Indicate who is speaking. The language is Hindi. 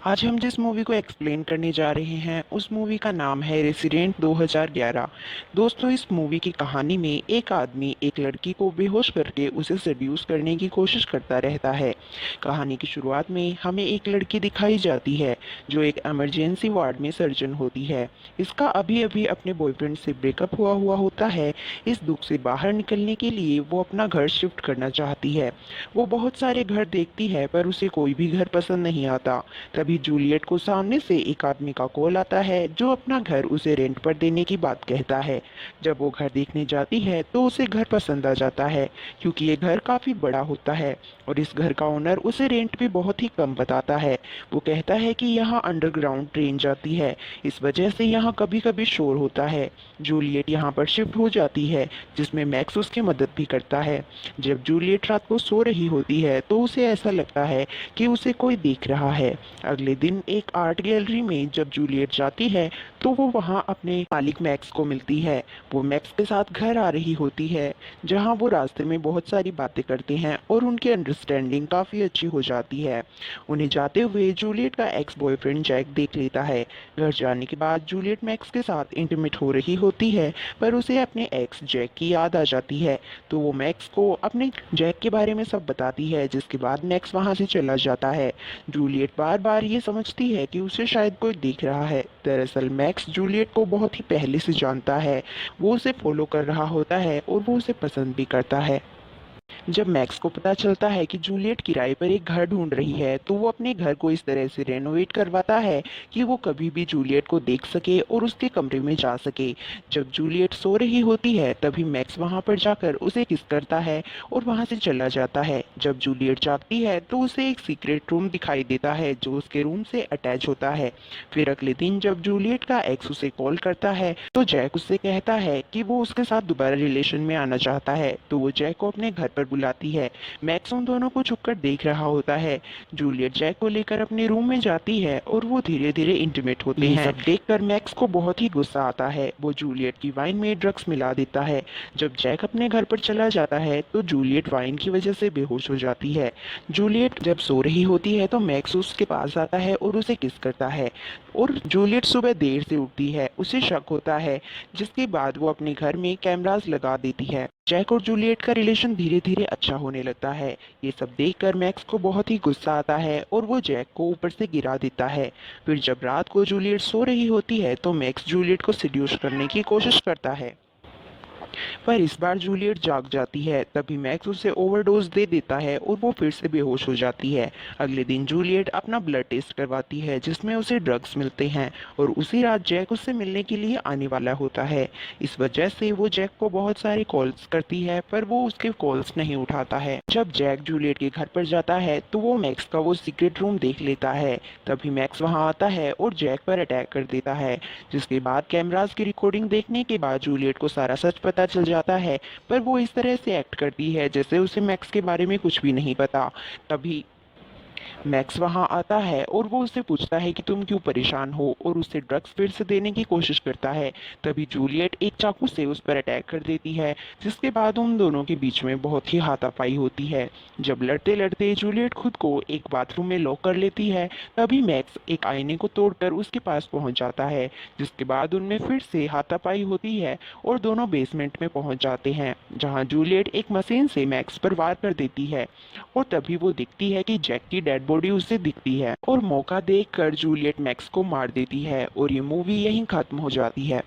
Speaker 1: आज हम जिस मूवी को एक्सप्लेन करने जा रहे हैं उस मूवी का नाम है रेसिडेंट 2011। दोस्तों, इस मूवी की कहानी में एक आदमी एक लड़की को बेहोश करके उसे सेड्यूस करने की कोशिश करता रहता है। कहानी की शुरुआत में हमें एक लड़की दिखाई जाती है जो एक इमरजेंसी वार्ड में सर्जन होती है। इसका अभी अभी अपने बॉयफ्रेंड से ब्रेकअप हुआ हुआ होता है। इस दुख से बाहर निकलने के लिए वो अपना घर शिफ्ट करना चाहती है। वो बहुत सारे घर देखती है पर उसे कोई भी घर पसंद नहीं आता। तभी जूलियट को सामने से एक आदमी का कॉल आता है जो अपना घर उसे रेंट पर देने की बात कहता है। जब वो घर देखने जाती है तो उसे घर पसंद आ जाता है क्योंकि ये घर काफ़ी बड़ा होता है और इस घर का ओनर उसे रेंट भी बहुत ही कम बताता है। वो कहता है कि यहाँ अंडरग्राउंड ट्रेन जाती है, इस वजह से यहाँ कभी कभी शोर होता है। जूलियट यहाँ पर शिफ्ट हो जाती है जिसमें मैक्स उसकी मदद भी करता है। जब जूलियट रात को सो रही होती है तो उसे ऐसा लगता है कि उसे कोई देख रहा है। अगले दिन एक आर्ट गैलरी में जब जूलियट जाती है तो वो वहाँ अपने मालिक मैक्स को मिलती है। वो मैक्स के साथ घर आ रही होती है जहाँ वो रास्ते में बहुत सारी बातें करते हैं और उनकी अंडरस्टैंडिंग काफ़ी अच्छी हो जाती है। उन्हें जाते हुए जूलियट का एक्स बॉयफ्रेंड जैक देख लेता है। घर जाने के बाद जूलियट मैक्स के साथ इंटीमेट हो रही होती है पर उसे अपने एक्स जैक की याद आ जाती है। तो वो मैक्स को अपने जैक के बारे में सब बताती है जिसके बाद मैक्स वहाँ से चला जाता है। जूलियट बार बार ये समझती है कि उसे शायद कोई देख रहा है। दरअसल मैक्स जूलियट को बहुत ही पहले से जानता है। वो उसे फॉलो कर रहा होता है और वो उसे पसंद भी करता है। जब मैक्स को पता चलता है कि जूलियट किराए पर एक घर ढूंढ रही है तो वो अपने घर को इस तरह से रेनोवेट करवाता है कि वो कभी भी जूलियट को देख सके और उसके कमरे में जा सके। जब जूलियट सो रही होती है तभी मैक्स वहां पर जाकर उसे किस करता है और वहां से चला जाता है। जब जूलियट जागती है तो उसे एक सीक्रेट रूम दिखाई देता है जो उसके रूम से अटैच होता है। फिर अगले दिन जब जूलियट का एक्स उसे कॉल करता है तो जैक उससे कहता है कि वो उसके साथ दोबारा रिलेशन में आना चाहता है। तो वो जैक को अपने घर पर बुलाती है। मैक्स उन दोनों को छुपकर देख रहा होता है। जूलियट जैक को लेकर अपने रूम में जाती है और वो धीरे धीरे इंटीमेट होते हैं। सब देखकर मैक्स को बहुत ही गुस्सा आता है। वो जूलियट की वाइन में ड्रग्स मिला देता है। जब जैक अपने घर पर चला जाता है तो जूलियट वाइन की वजह से बेहोश हो जाती है। जूलियट जब सो रही होती है तो मैक्स उसके पास आता है और उसे किस करता है और जूलियट सुबह देर से उठती है। उसे शक होता है जिसके बाद वो अपने घर में कैमरास लगा देती है। जैक और जूलियट का रिलेशन धीरे धीरे अच्छा होने लगता है। ये सब देखकर मैक्स को बहुत ही गुस्सा आता है और वो जैक को ऊपर से गिरा देता है। फिर जब रात को जूलियट सो रही होती है तो मैक्स जूलियट को सिड्यूस करने की कोशिश करता है पर इस बार जूलियट जाग जाती है। तभी मैक्स उसे ओवरडोज दे देता है और वो फिर से बेहोश हो जाती है। अगले दिन जूलियट अपना ब्लड टेस्ट करवाती है जिसमें उसे ड्रग्स मिलते हैं और उसी रात जैक उससे मिलने के लिए आने वाला होता है। इस वजह से वो जैक को बहुत सारी कॉल्स करती है पर वो उसके कॉल्स नहीं उठाता है। जब जैक जूलियट के घर पर जाता है तो वो मैक्स का वो सीक्रेट रूम देख लेता है। तभी मैक्स वहां आता है और जैक पर अटैक कर देता है जिसके बाद कैमरास की रिकॉर्डिंग देखने के बाद जूलियट को सारा सच पता चल जाता है पर वो इस तरह से एक्ट करती है जैसे उसे मैक्स के बारे में कुछ भी नहीं पता। तभी मैक्स वहां आता है और वो उससे पूछता है कि तुम क्यों परेशान हो और उसे ड्रग्स फिर से देने की कोशिश करता है। तभी जूलियट एक चाकू से उस पर अटैक कर देती है जिसके बाद उन दोनों के बीच में बहुत ही हाथापाई होती है। जब लड़ते लड़ते जूलियट खुद को एक बाथरूम में लॉक कर लेती है तभी मैक्स एक आईने को तोड़कर उसके पास पहुंच जाता है जिसके बाद उनमें फिर से हाथापाई होती है और दोनों बेसमेंट में पहुंच जाते हैं जहां जूलियट एक मशीन से मैक्स पर वार कर देती है और तभी वो दिखती है कि जैक की डेड बॉडी उसे दिखती है और मौका देखकर जूलियट मैक्स को मार देती है और ये मूवी यहीं खत्म हो जाती है।